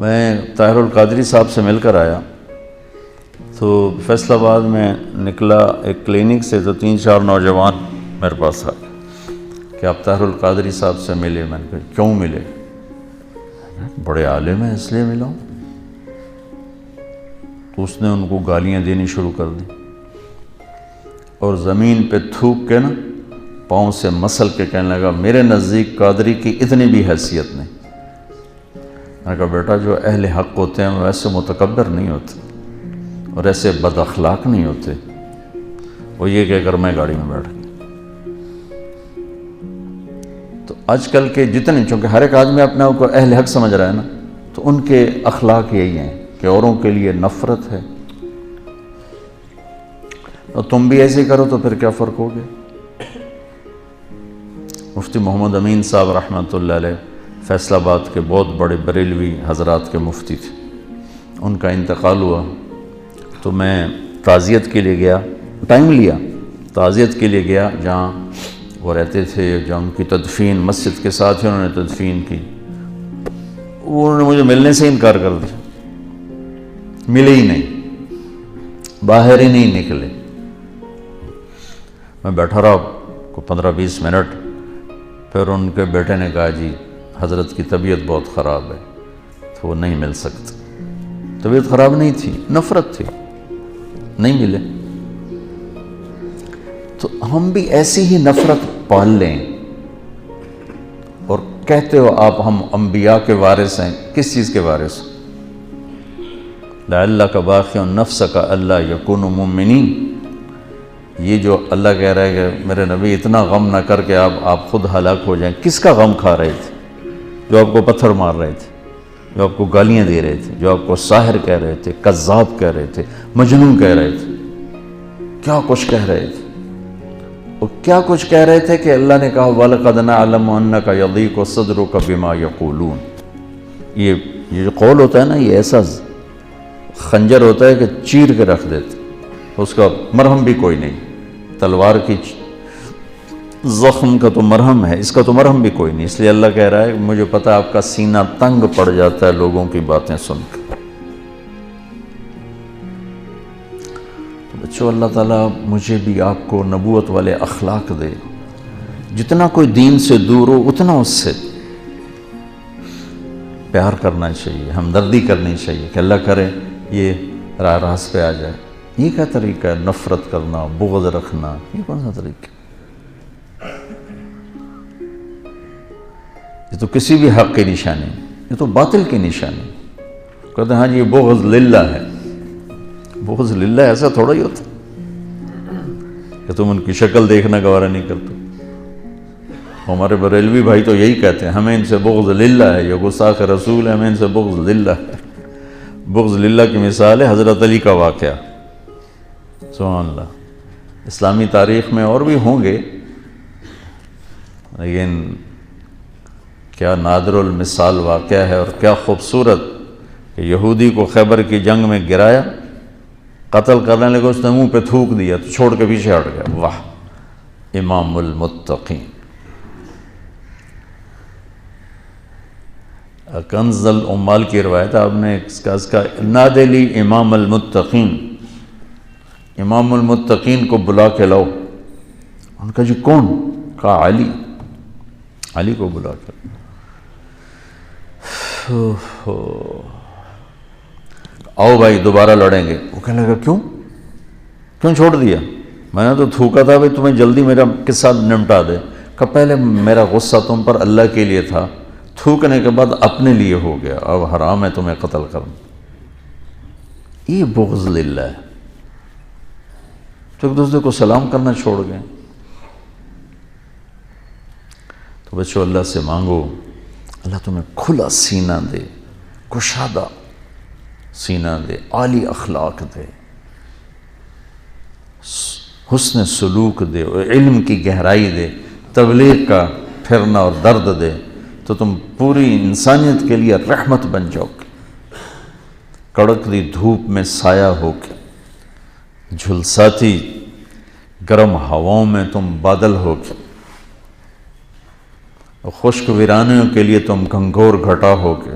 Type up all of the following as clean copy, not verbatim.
میں طاہر القادری صاحب سے مل کر آیا تو فیصل آباد میں نکلا ایک کلینک سے، تو 3-4 نوجوان میرے پاس آئے کہ آپ طاہر القادری صاحب سے ملے۔ میں نے کہا کیوں ملے؟ بڑے عالم ہیں اس لیے ملا ہوں۔ تو اس نے ان کو گالیاں دینی شروع کر دی اور زمین پہ تھوک کے نا پاؤں سے مسل کے کہنے لگا میرے نزدیک قادری کی اتنی بھی حیثیت نہیں۔ میں نے کہا بیٹا جو اہل حق ہوتے ہیں وہ ایسے متکبر نہیں ہوتے اور ایسے بد اخلاق نہیں ہوتے۔ وہ یہ کہہ کر میں گاڑی میں بیٹھ گیا۔ تو آج کل کے جتنے، چونکہ ہر ایک آدمی اپنے آپ کو اہل حق سمجھ رہا ہے نا، تو ان کے اخلاق یہی ہیں کہ اوروں کے لیے نفرت ہے، اور تم بھی ایسے کرو تو پھر کیا فرق ہو گیا۔ مفتی محمد امین صاحب رحمۃ اللہ علیہ فیصل آباد کے بہت بڑے بریلوی حضرات کے مفتی تھے، ان کا انتقال ہوا تو میں تعزیت کے لیے گیا، ٹائم لیا، تعزیت کے لیے گیا جہاں وہ رہتے تھے، جہاں ان کی تدفین مسجد کے ساتھ ہی انہوں نے تدفین کی۔ انہوں نے مجھے ملنے سے انکار کر دیا، ملے ہی نہیں، باہر ہی نہیں نکلے۔ میں بیٹھا رہا کو 15-20 منٹ، پھر ان کے بیٹے نے کہا جی حضرت کی طبیعت بہت خراب ہے تو وہ نہیں مل سکتے۔ طبیعت خراب نہیں تھی، نفرت تھی، نہیں ملے۔ تو ہم بھی ایسی ہی نفرت پال لیں اور کہتے ہو آپ ہم انبیاء کے وارث ہیں، کس چیز کے وارث؟ لعلک باخع نفسک الا یکونوا مؤمنین۔ یہ جو اللہ کہہ رہا ہے کہ میرے نبی اتنا غم نہ کر کے آپ خود ہلاک ہو جائیں، کس کا غم کھا رہے تھے؟ جو آپ کو پتھر مار رہے تھے، جو آپ کو گالیاں دے رہے تھے، جو آپ کو ساحر کہہ رہے تھے، کذاب کہہ رہے تھے، مجنون کہہ رہے تھے، کیا کچھ کہہ رہے تھے۔ اور کیا کچھ کہہ رہے تھے کہ اللہ نے کہا وَلَقَدْ نَعْلَمُ أَنَّكَ يَضِيقُ صَدْرُكَ بِمَا يَقُولُونَ۔ یہ جو قول ہوتا ہے نا، یہ ایسا خنجر ہوتا ہے کہ چیر کے رکھ دیتے، اس کا مرہم بھی کوئی نہیں۔ تلوار کی زخم کا تو مرہم ہے، اس کا تو مرہم بھی کوئی نہیں۔ اس لیے اللہ کہہ رہا ہے مجھے پتہ آپ کا سینہ تنگ پڑ جاتا ہے لوگوں کی باتیں سن کے۔ تو بچوں، اللہ تعالیٰ مجھے بھی آپ کو نبوت والے اخلاق دے۔ جتنا کوئی دین سے دور ہو اتنا اس سے پیار کرنا چاہیے، ہمدردی کرنی چاہیے کہ اللہ کرے یہ راہ راست پہ آ جائے۔ یہ کیا طریقہ ہے؟ نفرت کرنا، بغض رکھنا، یہ کون سا طریقہ؟ یہ تو کسی بھی حق کی نشانی، یہ تو باطل کی نشانی۔ کہتے ہیں ہاں جی یہ بغض للہ ہے۔ بغض للہ ایسا تھوڑا ہی ہوتا کہ تم ان کی شکل دیکھنا گوارا نہیں کرتے۔ ہمارے بریلوی بھائی تو یہی کہتے ہیں ہمیں ان سے بغض للہ ہے، یہ گستاخ رسول ہے، ہمیں ان سے بغض للہ ہے۔ بغض للہ کی مثال ہے حضرت علی کا واقعہ۔ سبحان اللہ۔ اسلامی تاریخ میں اور بھی ہوں گے، لیکن کیا نادر المثال واقعہ ہے اور کیا خوبصورت کہ یہودی کو خیبر کی جنگ میں گرایا، قتل کرنے لگے، اس نے منہ پہ تھوک دیا تو چھوڑ کے پیچھے ہٹ گیا۔ واہ، امام المتقین۔ کنز العمال کی روایت آپ نے اس کا نادی لی امام المتقین، امام المتقین کو بلا کے لاؤ۔ ان کا جی کون؟ کہا علی، علی کو بلا کے آؤ بھائی دوبارہ لڑیں گے۔ وہ کہنے لگا کیوں چھوڑ دیا؟ میں نے تو تھوکا تھا بھائی تمہیں جلدی میرا قصہ نمٹا دے۔ کہ پہلے میرا غصہ تم پر اللہ کے لیے تھا، تھوکنے کے بعد اپنے لیے ہو گیا، اب حرام ہے تمہیں قتل کرنا۔ یہ بغض للہ ہے۔ تو ایک دوسرے کو سلام کرنا چھوڑ گئے۔ تو بچوں اللہ سے مانگو اللہ تمہیں کھلا سینہ دے، کشادہ سینہ دے، عالی اخلاق دے، حسن سلوک دے، علم کی گہرائی دے، تبلیغ کا پھرنا اور درد دے، تو تم پوری انسانیت کے لیے رحمت بن جاؤ گے۔ کڑکتی دھوپ میں سایہ ہو کے، جھلساتی گرم ہواؤں میں تم بادل ہو کے، خشک ویرانیوں کے لیے تم گھنگھور گھٹا ہو کے،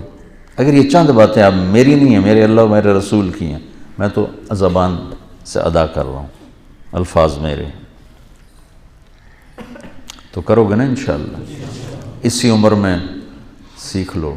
اگر یہ چند باتیں آپ میری نہیں ہیں، میرے اللہ و میرے رسول کی ہیں، میں تو زبان سے ادا کر رہا ہوں، الفاظ میرے، تو کرو گے نا انشاءاللہ؟ اسی عمر میں سیکھ لو.